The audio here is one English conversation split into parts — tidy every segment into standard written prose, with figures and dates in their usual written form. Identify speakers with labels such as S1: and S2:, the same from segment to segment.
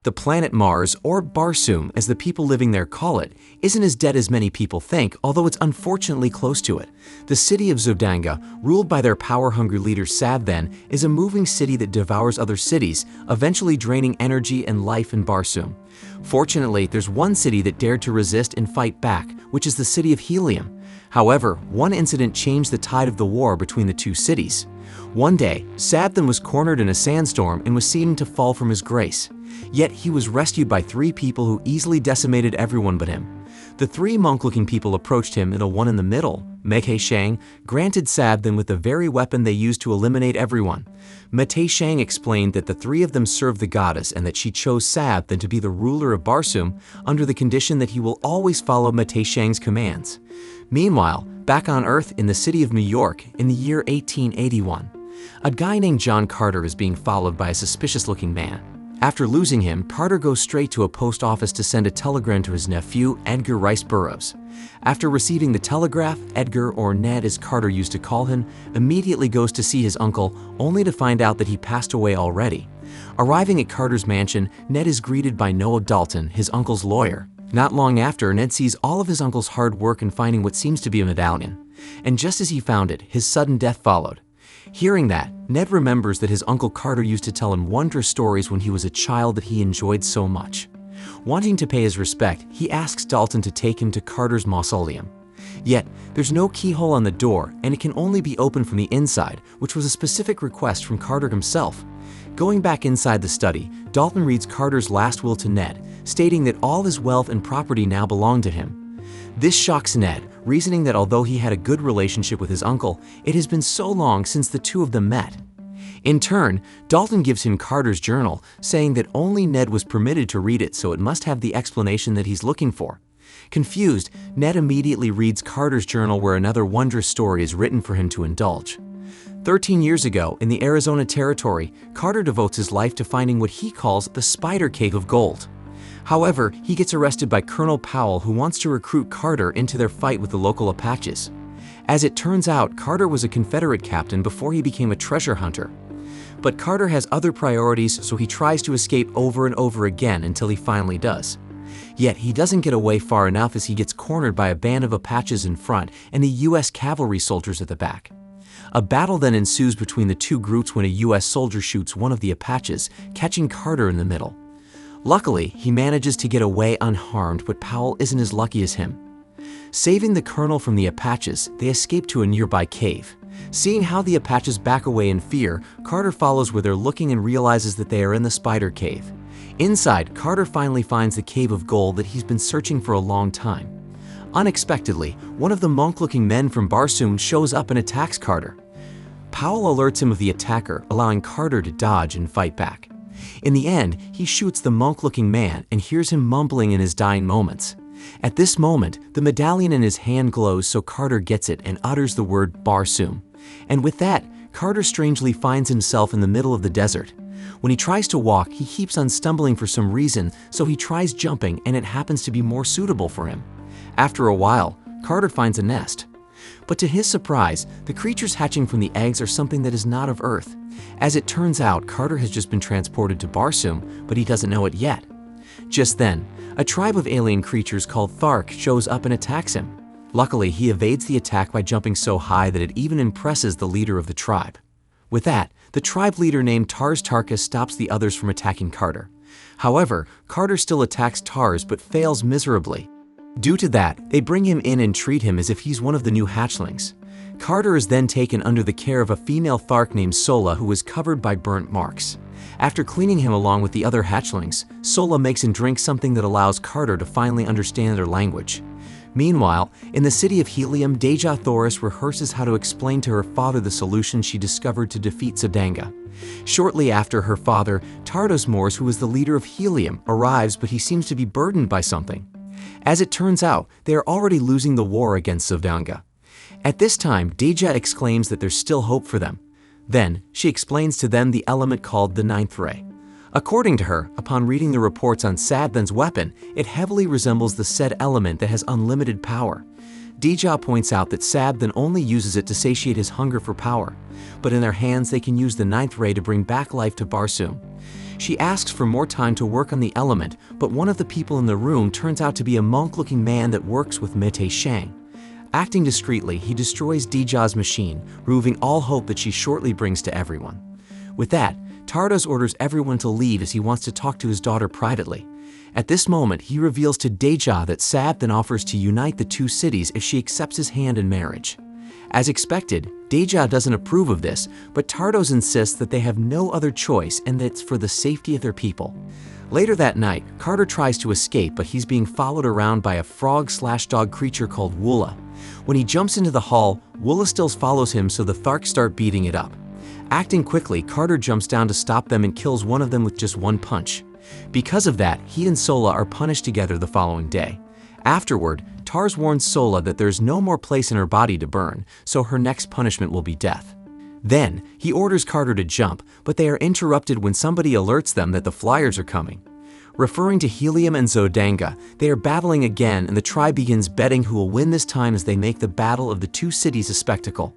S1: The planet Mars, or Barsum as the people living there call it, isn't as dead as many people think, although it's unfortunately close to it. The city of Zodanga, ruled by their power-hungry leader Sadthan, is a moving city that devours other cities, eventually draining energy and life in Barsum. Fortunately, there's one city that dared to resist and fight back, which is the city of Helium. However, one incident changed the tide of the war between the two cities. One day, Sadthan was cornered in a sandstorm and was seen to fall from his grace. Yet he was rescued by three people who easily decimated everyone but him. The three monk-looking people approached him, and a one in the middle, Mei Shang, granted Sadthan with the very weapon they used to eliminate everyone. Mei Shang explained that the three of them served the goddess and that she chose Sadthan to be the ruler of Barsum under the condition that he will always follow Mei Shang's commands. Meanwhile, back on Earth in the city of New York in the year 1881, a guy named John Carter is being followed by a suspicious-looking man. After losing him, Carter goes straight to a post office to send a telegram to his nephew, Edgar Rice Burroughs. After receiving the telegraph, Edgar, or Ned as Carter used to call him, immediately goes to see his uncle, only to find out that he passed away already. Arriving at Carter's mansion, Ned is greeted by Noah Dalton, his uncle's lawyer. Not long after, Ned sees all of his uncle's hard work in finding what seems to be a medallion. And just as he found it, his sudden death followed. Hearing that, Ned remembers that his Uncle Carter used to tell him wondrous stories when he was a child that he enjoyed so much. Wanting to pay his respect, he asks Dalton to take him to Carter's mausoleum. Yet, there's no keyhole on the door, and it can only be opened from the inside, which was a specific request from Carter himself. Going back inside the study, Dalton reads Carter's last will to Ned, stating that all his wealth and property now belong to him. This shocks Ned, reasoning that although he had a good relationship with his uncle, it has been so long since the two of them met. In turn, Dalton gives him Carter's journal, saying that only Ned was permitted to read it, so it must have the explanation that he's looking for. Confused, Ned immediately reads Carter's journal where another wondrous story is written for him to indulge. 13 years ago, in the Arizona Territory, Carter devotes his life to finding what he calls the Spider Cave of Gold. However, he gets arrested by Colonel Powell, who wants to recruit Carter into their fight with the local Apaches. As it turns out, Carter was a Confederate captain before he became a treasure hunter. But Carter has other priorities, so he tries to escape over and over again until he finally does. Yet he doesn't get away far enough as he gets cornered by a band of Apaches in front and the U.S. cavalry soldiers at the back. A battle then ensues between the two groups when a U.S. soldier shoots one of the Apaches, catching Carter in the middle. Luckily, he manages to get away unharmed, but Powell isn't as lucky as him. Saving the colonel from the Apaches, they escape to a nearby cave. Seeing how the Apaches back away in fear, Carter follows where they're looking and realizes that they are in the Spider Cave. Inside, Carter finally finds the Cave of Gold that he's been searching for a long time. Unexpectedly, one of the monk-looking men from Barsum shows up and attacks Carter. Powell alerts him of the attacker, allowing Carter to dodge and fight back. In the end, he shoots the monk-looking man and hears him mumbling in his dying moments. At this moment, the medallion in his hand glows, so Carter gets it and utters the word Barsum. And with that, Carter strangely finds himself in the middle of the desert. When he tries to walk, he keeps on stumbling for some reason, so he tries jumping and it happens to be more suitable for him. After a while, Carter finds a nest. But to his surprise, the creatures hatching from the eggs are something that is not of Earth. As it turns out, Carter has just been transported to Barsum, but he doesn't know it yet. Just then, a tribe of alien creatures called Thurns shows up and attacks him. Luckily, he evades the attack by jumping so high that it even impresses the leader of the tribe. With that, the tribe leader named Tars Tarkas stops the others from attacking Carter. However, Carter still attacks Tars but fails miserably. Due to that, they bring him in and treat him as if he's one of the new hatchlings. Carter is then taken under the care of a female Thark named Sola, who is covered by burnt marks. After cleaning him along with the other hatchlings, Sola makes him drink something that allows Carter to finally understand their language. Meanwhile, in the city of Helium, Deja Thoris rehearses how to explain to her father the solution she discovered to defeat Zodanga. Shortly after her father, Tardos Mors, who is the leader of Helium, arrives, but he seems to be burdened by something. As it turns out, they are already losing the war against Zodanga. At this time, Deja exclaims that there's still hope for them. Then, she explains to them the element called the Ninth Ray. According to her, upon reading the reports on Sadthan's weapon, it heavily resembles the said element that has unlimited power. Deja points out that Sadthan only uses it to satiate his hunger for power, but in their hands they can use the Ninth Ray to bring back life to Barsum. She asks for more time to work on the element, but one of the people in the room turns out to be a monk-looking man that works with Mei Shang. Acting discreetly, he destroys Deja's machine, removing all hope that she shortly brings to everyone. With that, Tardos orders everyone to leave as he wants to talk to his daughter privately. At this moment, he reveals to Deja that Sab then offers to unite the two cities if she accepts his hand in marriage. As expected, Deja doesn't approve of this, but Tardos insists that they have no other choice and that it's for the safety of their people. Later that night, Carter tries to escape, but he's being followed around by a frog-slash-dog creature called Woola. When he jumps into the hall, Woola still follows him, so the Tharks start beating it up. Acting quickly, Carter jumps down to stop them and kills one of them with just one punch. Because of that, he and Sola are punished together the following day. Afterward, Tars warns Sola that there's no more place in her body to burn, so her next punishment will be death. Then, he orders Carter to jump, but they are interrupted when somebody alerts them that the Flyers are coming. Referring to Helium and Zodanga, they are battling again, and the tribe begins betting who will win this time as they make the battle of the two cities a spectacle.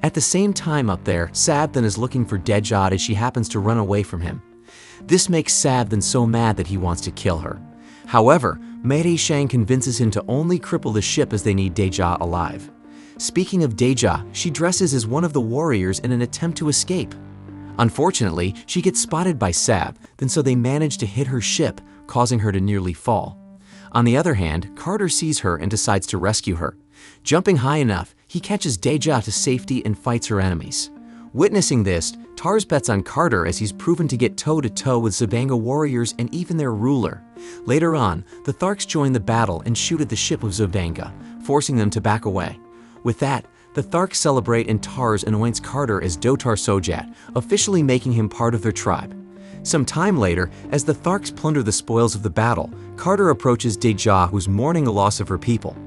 S1: At the same time up there, Sabthan is looking for Deja as she happens to run away from him. This makes Sabthan so mad that he wants to kill her. However, Mei Shang convinces him to only cripple the ship as they need Deja alive. Speaking of Deja, she dresses as one of the warriors in an attempt to escape. Unfortunately, she gets spotted by Sab, so they manage to hit her ship, causing her to nearly fall. On the other hand, Carter sees her and decides to rescue her. Jumping high enough, he catches Deja to safety and fights her enemies. Witnessing this, Tars bets on Carter as he's proven to get toe-to-toe with Zodanga warriors and even their ruler. Later on, the Tharks join the battle and shoot at the ship of Zodanga, forcing them to back away. With that, the Tharks celebrate and Tars anoints Carter as Dotar Sojat, officially making him part of their tribe. Some time later, as the Tharks plunder the spoils of the battle, Carter approaches Deja, who's mourning the loss of her people.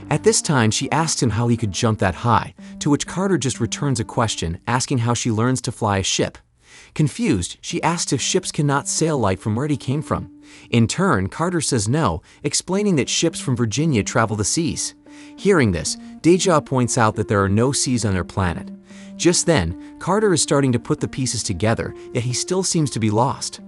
S1: At this time, she asks him how he could jump that high, to which Carter just returns a question, asking how she learns to fly a ship. Confused, she asks if ships cannot sail light from where he came from. In turn, Carter says no, explaining that ships from Virginia travel the seas. Hearing this, Deja points out that there are no seas on their planet. Just then, Carter is starting to put the pieces together, yet he still seems to be lost.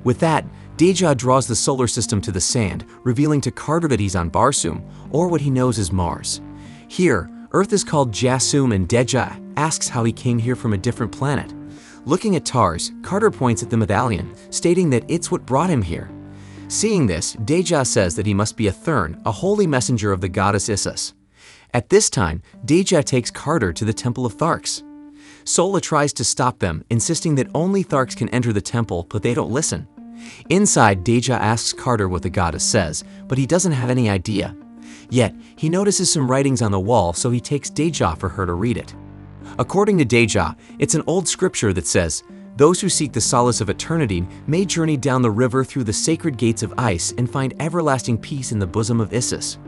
S1: With that, Deja draws the solar system to the sand, revealing to Carter that he's on Barsum, or what he knows as Mars. Here, Earth is called Jasum, and Deja asks how he came here from a different planet. Looking at Tars, Carter points at the medallion, stating that it's what brought him here. Seeing this, Deja says that he must be a Thurn, a holy messenger of the goddess Isis. At this time, Deja takes Carter to the Temple of Tharks. Sola tries to stop them, insisting that only Tharks can enter the temple, but they don't listen. Inside, Deja asks Carter what the goddess says, but he doesn't have any idea. Yet, he notices some writings on the wall, so he takes Deja for her to read it. According to Deja, it's an old scripture that says, "Those who seek the solace of eternity may journey down the river through the sacred gates of ice and find everlasting peace in the bosom of Isis."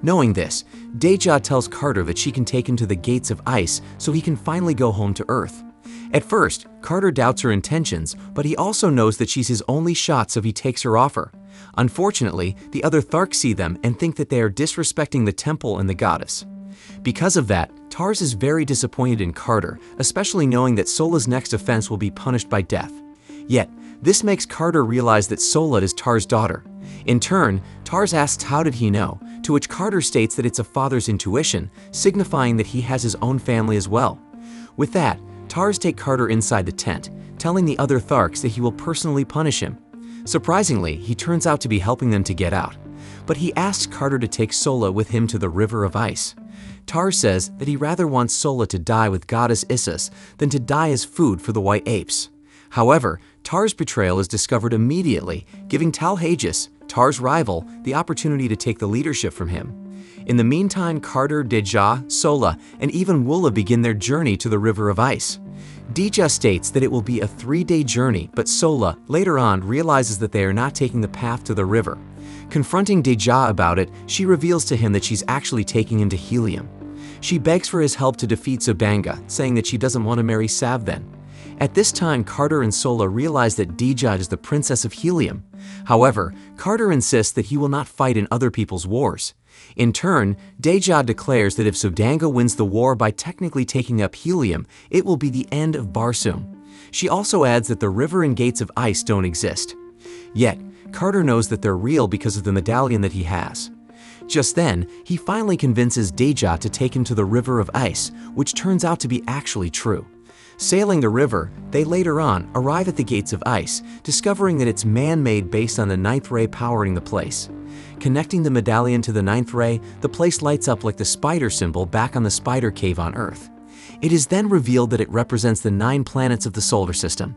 S1: Knowing this, Deja tells Carter that she can take him to the gates of ice so he can finally go home to Earth. At first, Carter doubts her intentions, but he also knows that she's his only shot, so he takes her offer. Unfortunately, the other Tharks see them and think that they are disrespecting the temple and the goddess. Because of that, Tars is very disappointed in Carter, especially knowing that Sola's next offense will be punished by death. Yet, this makes Carter realize that Sola is Tars' daughter. In turn, Tars asks how did he know, to which Carter states that it's a father's intuition, signifying that he has his own family as well. With that, Tars takes Carter inside the tent, telling the other Tharks that he will personally punish him. Surprisingly, he turns out to be helping them to get out. But he asks Carter to take Sola with him to the River of Ice. Tars says that he rather wants Sola to die with goddess Isis than to die as food for the white apes. However, Tars' betrayal is discovered immediately, giving Talhages, Tars' rival, the opportunity to take the leadership from him. In the meantime, Carter, Deja, Sola, and even Woola begin their journey to the River of Ice. Deja states that it will be a 3-day journey, but Sola, later on, realizes that they are not taking the path to the river. Confronting Deja about it, she reveals to him that she's actually taking him to Helium. She begs for his help to defeat Zodanga, saying that she doesn't want to marry Savthan. At this time, Carter and Sola realize that Deja is the princess of Helium. However, Carter insists that he will not fight in other people's wars. In turn, Deja declares that if Zodanga wins the war by technically taking up Helium, it will be the end of Barsum. She also adds that the river and gates of ice don't exist. Yet, Carter knows that they're real because of the medallion that he has. Just then, he finally convinces Deja to take him to the river of ice, which turns out to be actually true. Sailing the river, they later on arrive at the gates of ice, discovering that it's man-made based on the ninth ray powering the place. Connecting the medallion to the ninth ray, the place lights up like the spider symbol back on the spider cave on Earth. It is then revealed that it represents the 9 planets of the solar system.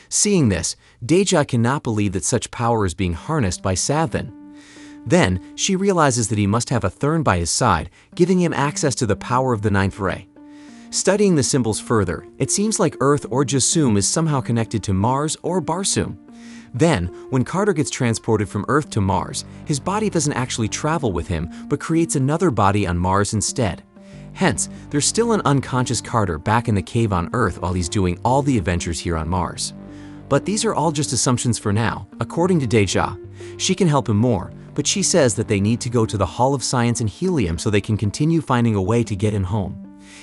S1: Seeing this, Deja cannot believe that such power is being harnessed by Savin. Then, she realizes that he must have a Thurn by his side, giving him access to the power of the ninth ray. Studying the symbols further, it seems like Earth or Jasum is somehow connected to Mars or Barsum. Then, when Carter gets transported from Earth to Mars, his body doesn't actually travel with him, but creates another body on Mars instead. Hence, there's still an unconscious Carter back in the cave on Earth while he's doing all the adventures here on Mars. But these are all just assumptions for now, according to Deja. She can help him more, but she says that they need to go to the Hall of Science and Helium so they can continue finding a way to get him home.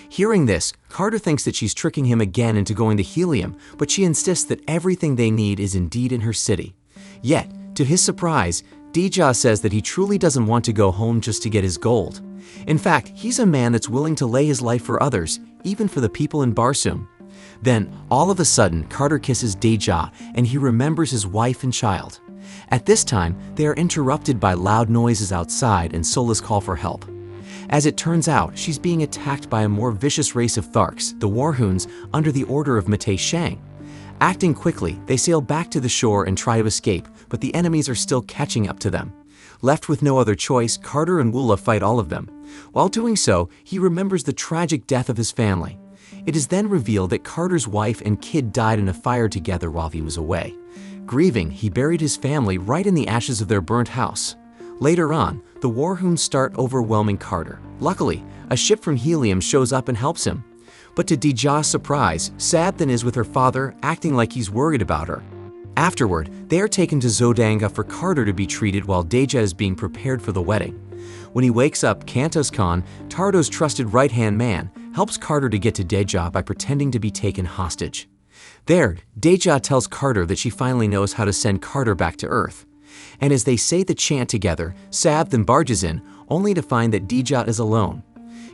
S1: Hearing this, Carter thinks that she's tricking him again into going to Helium, but she insists that everything they need is indeed in her city. Yet, to his surprise, Deja says that he truly doesn't want to go home just to get his gold. In fact, he's a man that's willing to lay his life for others, even for the people in Barsum. Then, all of a sudden, Carter kisses Deja, and he remembers his wife and child. At this time, they are interrupted by loud noises outside and Sola's call for help. As it turns out, she's being attacked by a more vicious race of Thurns, the Warhoons, under the order of Mate Shang. Acting quickly, they sail back to the shore and try to escape, but the enemies are still catching up to them. Left with no other choice, Carter and Woola fight all of them. While doing so, he remembers the tragic death of his family. It is then revealed that Carter's wife and kid died in a fire together while he was away. Grieving, he buried his family right in the ashes of their burnt house. Later on, the Warhoons start overwhelming Carter. Luckily, a ship from Helium shows up and helps him. But to Deja's surprise, Savin is with her father, acting like he's worried about her. Afterward, they are taken to Zodanga for Carter to be treated while Deja is being prepared for the wedding. When he wakes up, Kantos Khan, Tardo's trusted right-hand man, helps Carter to get to Deja by pretending to be taken hostage. There, Deja tells Carter that she finally knows how to send Carter back to Earth. And as they say the chant together, Sav then barges in, only to find that Deja is alone.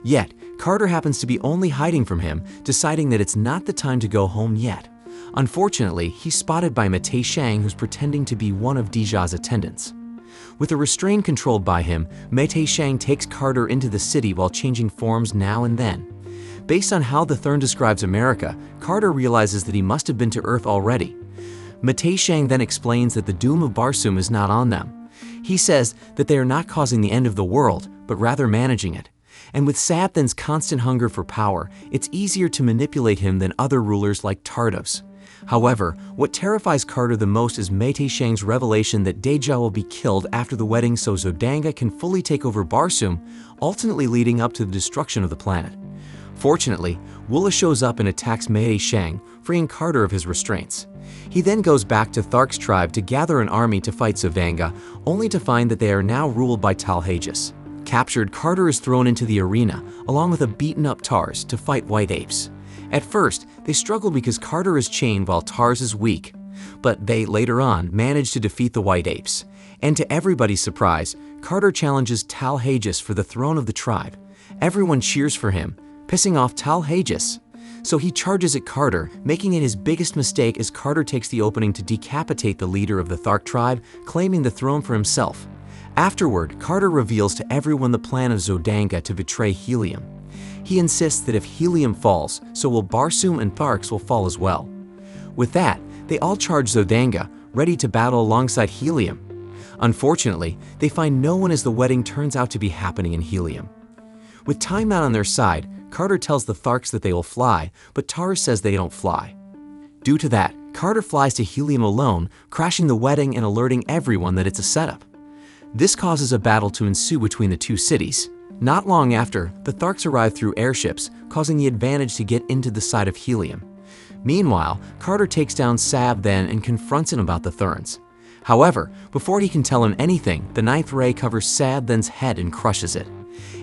S1: Yet, Carter happens to be only hiding from him, deciding that it's not the time to go home yet. Unfortunately, he's spotted by Mate Shang, who's pretending to be one of Deja's attendants. With a restraint controlled by him, Mate Shang takes Carter into the city while changing forms now and then. Based on how the Thurn describes America, Carter realizes that he must have been to Earth already. Mate Shang then explains that the doom of Barsum is not on them. He says that they are not causing the end of the world, but rather managing it. And with Savin's constant hunger for power, it's easier to manipulate him than other rulers like Tardos. However, what terrifies Carter the most is Mate Shang's revelation that Deja will be killed after the wedding so Zodanga can fully take over Barsum, ultimately leading up to the destruction of the planet. Fortunately, Woola shows up and attacks Mate Shang, freeing Carter of his restraints. He then goes back to Thark's tribe to gather an army to fight Zodanga, only to find that they are now ruled by Talhages. Captured, Carter is thrown into the arena, along with a beaten-up Tars, to fight White Apes. At first, they struggle because Carter is chained while Tars is weak, but they, later on, manage to defeat the White Apes. And to everybody's surprise, Carter challenges Talhages for the throne of the tribe. Everyone cheers for him, pissing off Talhages. So he charges at Carter, making it his biggest mistake as Carter takes the opening to decapitate the leader of the Thark tribe, claiming the throne for himself. Afterward, Carter reveals to everyone the plan of Zodanga to betray Helium. He insists that if Helium falls, so will Barsum and Tharks will fall as well. With that, they all charge Zodanga, ready to battle alongside Helium. Unfortunately, they find no one as the wedding turns out to be happening in Helium. With time not on their side, Carter tells the Tharks that they will fly, but Tars says they don't fly. Due to that, Carter flies to Helium alone, crashing the wedding and alerting everyone that it's a setup. This causes a battle to ensue between the two cities. Not long after, the Tharks arrive through airships, causing the advantage to get into the side of Helium. Meanwhile, Carter takes down Sav then and confronts him about the Thurns. However, before he can tell him anything, the ninth ray covers Sav then's head and crushes it.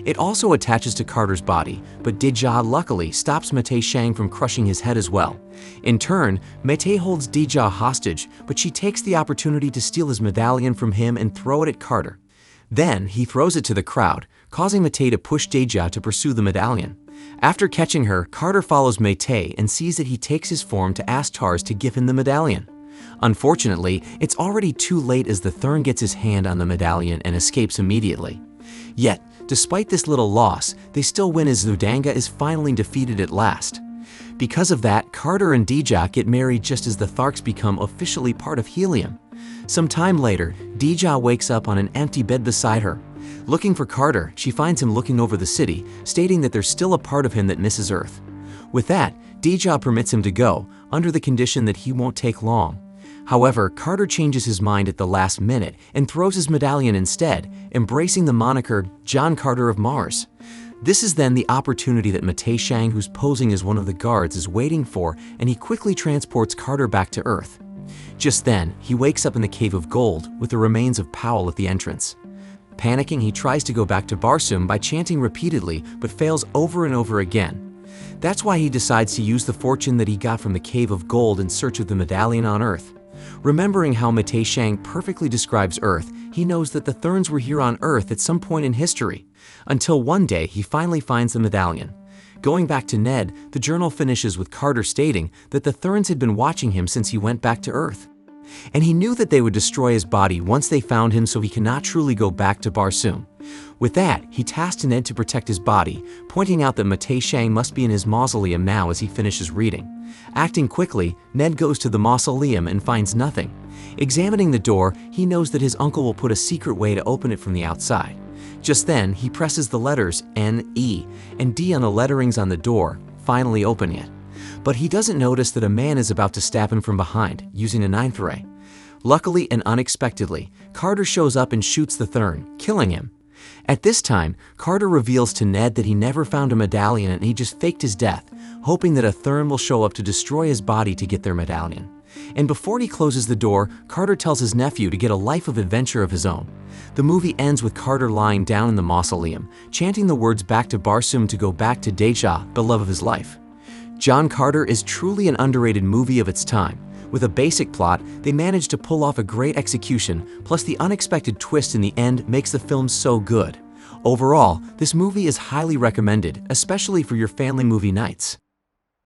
S1: It also attaches to Carter's body, but Deja luckily stops Mate Shang from crushing his head as well. In turn, Mate holds Deja hostage, but she takes the opportunity to steal his medallion from him and throw it at Carter. Then he throws it to the crowd, causing Mate to push Deja to pursue the medallion. After catching her, Carter follows Mate and sees that he takes his form to ask Thurns to give him the medallion. Unfortunately, it's already too late as the Thurn gets his hand on the medallion and escapes immediately. Yet, despite this little loss, they still win as Zodanga is finally defeated at last. Because of that, Carter and Deja get married just as the Thurns become officially part of Helium. Some time later, Deja wakes up on an empty bed beside her. Looking for Carter, she finds him looking over the city, stating that there's still a part of him that misses Earth. With that, Deja permits him to go, under the condition that he won't take long. However, Carter changes his mind at the last minute and throws his medallion instead, embracing the moniker John Carter of Mars. This is then the opportunity that Mate Shang, who's posing as one of the guards, is waiting for, and he quickly transports Carter back to Earth. Just then, he wakes up in the Cave of Gold with the remains of Powell at the entrance. Panicking, he tries to go back to Barsum by chanting repeatedly, but fails over and over again. That's why he decides to use the fortune that he got from the Cave of Gold in search of the medallion on Earth. Remembering how Mate Shang perfectly describes Earth, he knows that the Thurns were here on Earth at some point in history, until one day he finally finds the medallion. Going back to Ned, the journal finishes with Carter stating that the Thurns had been watching him since he went back to Earth. And he knew that they would destroy his body once they found him, so he cannot truly go back to Barsum. With that, he tasked Ned to protect his body, pointing out that Mate Shang must be in his mausoleum now as he finishes reading. Acting quickly, Ned goes to the mausoleum and finds nothing. Examining the door, he knows that his uncle will put a secret way to open it from the outside. Just then, he presses the letters N, E, and D on the letterings on the door, finally opening it. But he doesn't notice that a man is about to stab him from behind, using a knife ray. Luckily and unexpectedly, Carter shows up and shoots the Thurn, killing him. At this time, Carter reveals to Ned that he never found a medallion and he just faked his death, hoping that a Thurn will show up to destroy his body to get their medallion. And before he closes the door, Carter tells his nephew to get a life of adventure of his own. The movie ends with Carter lying down in the mausoleum, chanting the words back to Barsum to go back to Deja, the love of his life. John Carter is truly an underrated movie of its time. With a basic plot, they managed to pull off a great execution, plus the unexpected twist in the end makes the film so good. Overall, this movie is highly recommended, especially for your family movie nights.